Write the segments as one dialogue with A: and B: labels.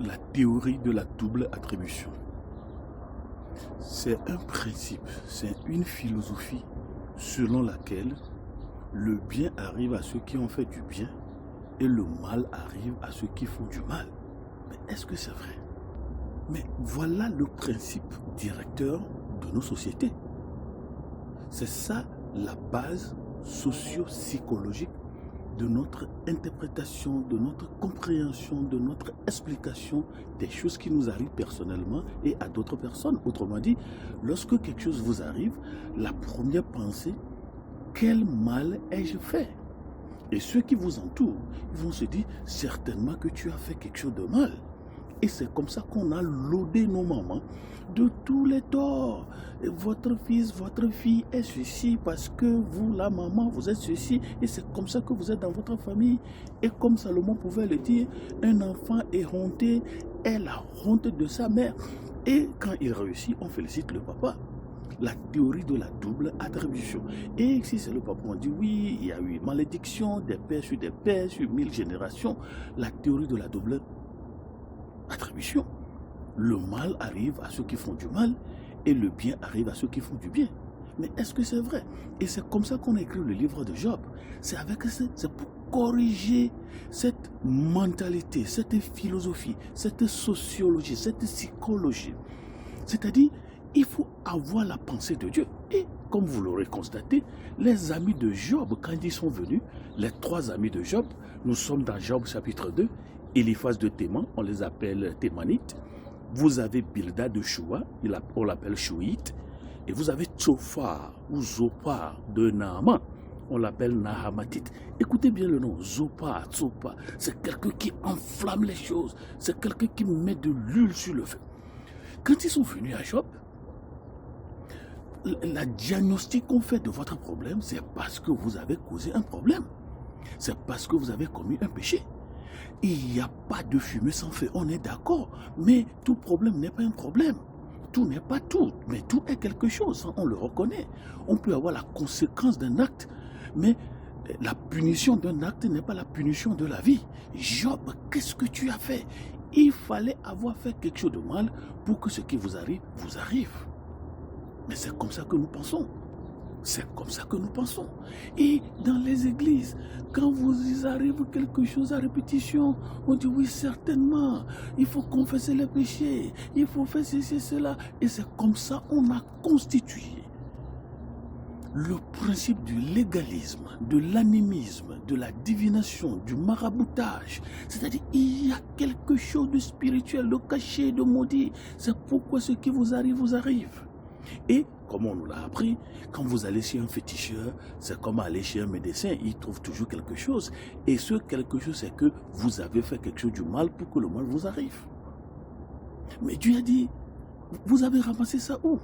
A: La théorie de la double attribution. C'est un principe, c'est une philosophie selon laquelle le bien arrive à ceux qui ont fait du bien et le mal arrive à ceux qui font du mal. Mais est-ce que c'est vrai? Mais voilà le principe directeur de nos sociétés. C'est ça la base socio-psychologique de notre interprétation, de notre compréhension, de notre explication des choses qui nous arrivent personnellement et à d'autres personnes. Autrement dit, lorsque quelque chose vous arrive, la première pensée, quel mal ai-je fait? Et ceux qui vous entourent, ils vont se dire certainement que tu as fait quelque chose de mal. Et c'est comme ça qu'on a laudé nos mamans de tous les torts. Et votre fils, votre fille est ceci parce que vous, la maman, vous êtes ceci. Et c'est comme ça que vous êtes dans votre famille. Et comme Salomon pouvait le dire, un enfant éhonté est la honte de sa mère. Et quand il réussit, on félicite le papa. La théorie de la double attribution. Et si c'est le papa, on dit oui, il y a eu malédiction des pères sur 1000 générations. La théorie de la double attribution. Le mal arrive à ceux qui font du mal et le bien arrive à ceux qui font du bien. Mais est-ce que c'est vrai? Et c'est comme ça qu'on a écrit le livre de Job. C'est pour corriger cette mentalité, cette philosophie, cette sociologie, cette psychologie. C'est-à-dire, il faut avoir la pensée de Dieu. Et comme vous l'aurez constaté, les amis de Job, quand ils sont venus, les 3 amis de Job, nous sommes dans Job chapitre 2, Eliphaz de Théman, on les appelle Thémanites. Vous avez Bildad de Shua, on l'appelle Chouite. Et vous avez Tsophar ou Zophar de Naaman, on l'appelle Nahamatite. Écoutez bien le nom, Zophar, Tsophar, c'est quelqu'un qui enflamme les choses, c'est quelqu'un qui met de l'huile sur le feu. Quand ils sont venus à Job, la diagnostic qu'on fait de votre problème, c'est parce que vous avez causé un problème. C'est parce que vous avez commis un péché. Il n'y a pas de fumée sans feu, on est d'accord. Mais tout problème n'est pas un problème. Tout n'est pas tout, mais tout est quelque chose, on le reconnaît. On peut avoir la conséquence d'un acte, mais la punition d'un acte n'est pas la punition de la vie. Job, qu'est-ce que tu as fait? Il fallait avoir fait quelque chose de mal pour que ce qui vous arrive. Mais c'est comme ça que nous pensons. C'est comme ça que nous pensons. Et dans les églises, quand vous arrive quelque chose à répétition, on dit oui, certainement, il faut confesser les péchés, il faut faire ceci, cela. Et c'est comme ça qu'on a constitué le principe du légalisme, de l'animisme, de la divination, du maraboutage. C'est-à-dire, il y a quelque chose de spirituel, de caché, de maudit. C'est pourquoi ce qui vous arrive. Et, comme on nous l'a appris, quand vous allez chez un féticheur, c'est comme aller chez un médecin, il trouve toujours quelque chose. Et ce quelque chose, c'est que vous avez fait quelque chose du mal pour que le mal vous arrive. Mais Dieu a dit, vous avez ramassé ça où?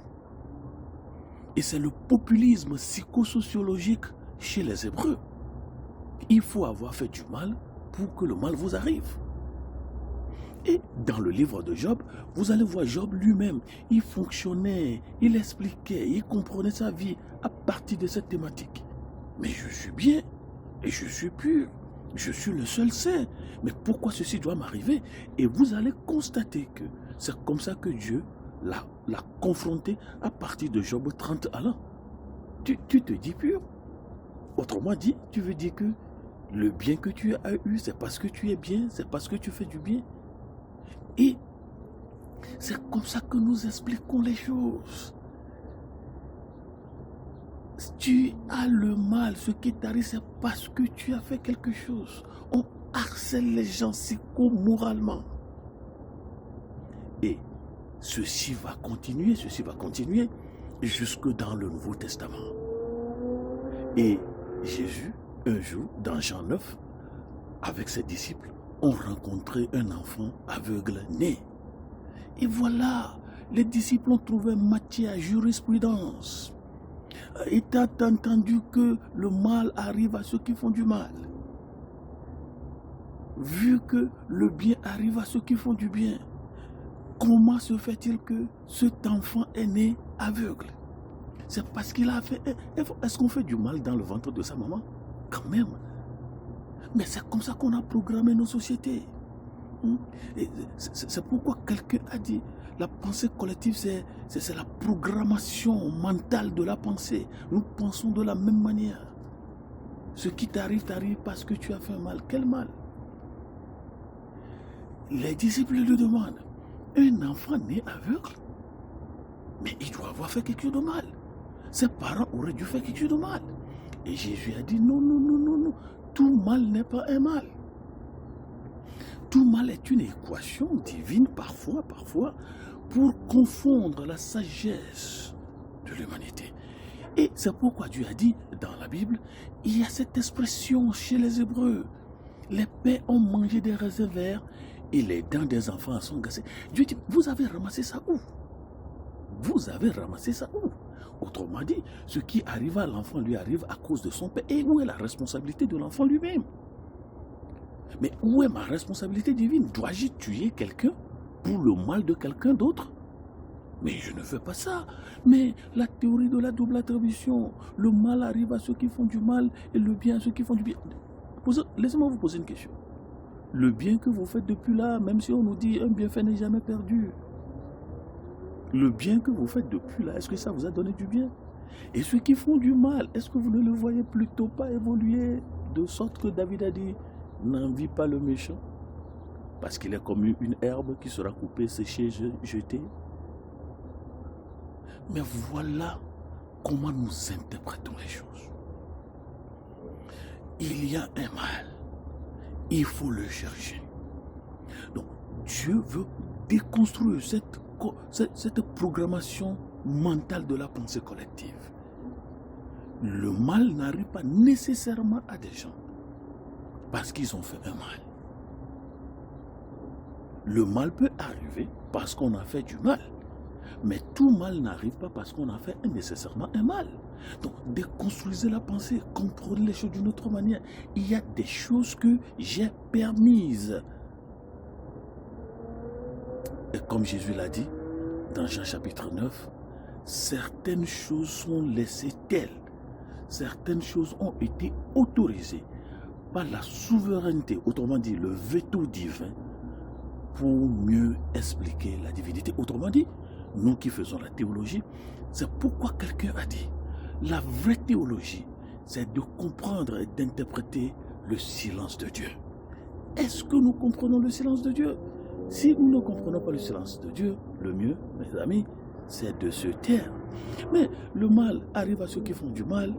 A: Et c'est le populisme psychosociologique chez les Hébreux. Il faut avoir fait du mal pour que le mal vous arrive. Et dans le livre de Job, vous allez voir Job lui-même, il fonctionnait, il expliquait, il comprenait sa vie à partir de cette thématique. Mais je suis bien, et je suis pur, je suis le seul saint. Mais pourquoi ceci doit m'arriver? Et vous allez constater que c'est comme ça que Dieu l'a confronté à partir de Job 30 allant. Tu te dis pur. Autrement dit, tu veux dire que le bien que tu as eu, c'est parce que tu es bien, c'est parce que tu fais du bien. Et c'est comme ça que nous expliquons les choses. Si tu as le mal, ce qui t'arrive, c'est parce que tu as fait quelque chose. On harcèle les gens psychomoralement. Et ceci va continuer jusque dans le Nouveau Testament. Et Jésus, un jour, dans Jean 9, avec ses disciples, ont rencontré un enfant aveugle né. Et voilà, les disciples ont trouvé matière à jurisprudence. Étant entendu que le mal arrive à ceux qui font du mal, vu que le bien arrive à ceux qui font du bien, comment se fait-il que cet enfant est né aveugle? C'est parce qu'il a fait... Est-ce qu'on fait du mal dans le ventre de sa maman? Quand même. Mais c'est comme ça qu'on a programmé nos sociétés. Et c'est pourquoi quelqu'un a dit, la pensée collective, c'est la programmation mentale de la pensée. Nous pensons de la même manière. Ce qui t'arrive, t'arrive parce que tu as fait un mal. Quel mal? Les disciples lui demandent, un enfant né aveugle, mais il doit avoir fait quelque chose de mal. Ses parents auraient dû faire quelque chose de mal. Et Jésus a dit, non, non, non, non, non. Tout mal n'est pas un mal. Tout mal est une équation divine, parfois, pour confondre la sagesse de l'humanité. Et c'est pourquoi Dieu a dit, dans la Bible, il y a cette expression chez les Hébreux. Les pères ont mangé des raisins verts et les dents des enfants sont cassées. Dieu dit, vous avez ramassé ça où? Vous avez ramassé ça où? Autrement dit, ce qui arrive à l'enfant lui arrive à cause de son père. Et où est la responsabilité de l'enfant lui-même? Mais où est ma responsabilité divine? Dois-je tuer quelqu'un pour le mal de quelqu'un d'autre? Mais je ne fais pas ça. Mais la théorie de la double attribution, le mal arrive à ceux qui font du mal et le bien à ceux qui font du bien. Laissez-moi vous poser une question. Le bien que vous faites depuis là, même si on nous dit un bienfait n'est jamais perdu, le bien que vous faites depuis là, est-ce que ça vous a donné du bien? Et ceux qui font du mal, est-ce que vous ne le voyez plutôt pas évoluer de sorte que David a dit, n'envie pas le méchant, parce qu'il est comme une herbe qui sera coupée, séchée, jetée. Mais voilà comment nous interprétons les choses. Il y a un mal, il faut le chercher. Donc Dieu veut déconstruire cette programmation mentale de la pensée collective. Le mal n'arrive pas nécessairement à des gens parce qu'ils ont fait un mal. Le mal peut arriver parce qu'on a fait du mal. Mais tout mal n'arrive pas parce qu'on a fait nécessairement un mal. Donc, déconstruisez la pensée, comprenez les choses d'une autre manière. Il y a des choses que j'ai permises. Et comme Jésus l'a dit, dans Jean chapitre 9, certaines choses sont laissées telles. Certaines choses ont été autorisées par la souveraineté, autrement dit le veto divin, pour mieux expliquer la divinité. Autrement dit, nous qui faisons la théologie, c'est pourquoi quelqu'un a dit, la vraie théologie, c'est de comprendre et d'interpréter le silence de Dieu. Est-ce que nous comprenons le silence de Dieu? Si nous ne comprenons pas le silence de Dieu, le mieux, mes amis, c'est de se taire. Mais le mal arrive à ceux qui font du mal,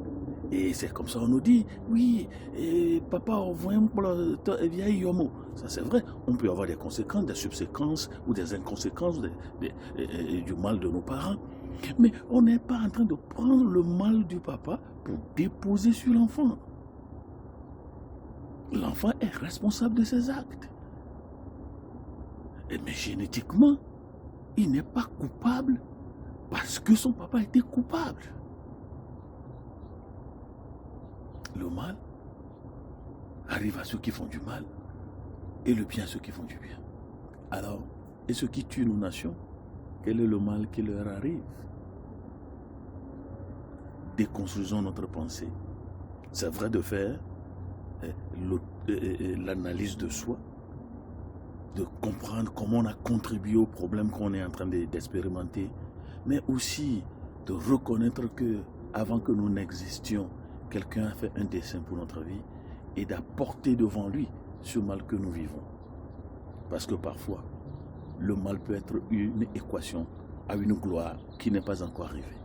A: et c'est comme ça on nous dit, oui, et papa, on voit un vieil homo. Ça c'est vrai, on peut avoir des conséquences, des subséquences ou des inconséquences du mal de nos parents. Mais on n'est pas en train de prendre le mal du papa pour déposer sur l'enfant. L'enfant est responsable de ses actes. Mais génétiquement, il n'est pas coupable parce que son papa était coupable. Le mal arrive à ceux qui font du mal et le bien à ceux qui font du bien. Alors, et ceux qui tuent nos nations, quel est le mal qui leur arrive? Déconstruisons notre pensée. C'est vrai de faire l'analyse de soi, de comprendre comment on a contribué au problème qu'on est en train d'expérimenter, mais aussi de reconnaître que avant que nous n'existions, quelqu'un a fait un dessein pour notre vie et d'apporter devant lui ce mal que nous vivons. Parce que parfois, le mal peut être une équation à une gloire qui n'est pas encore arrivée.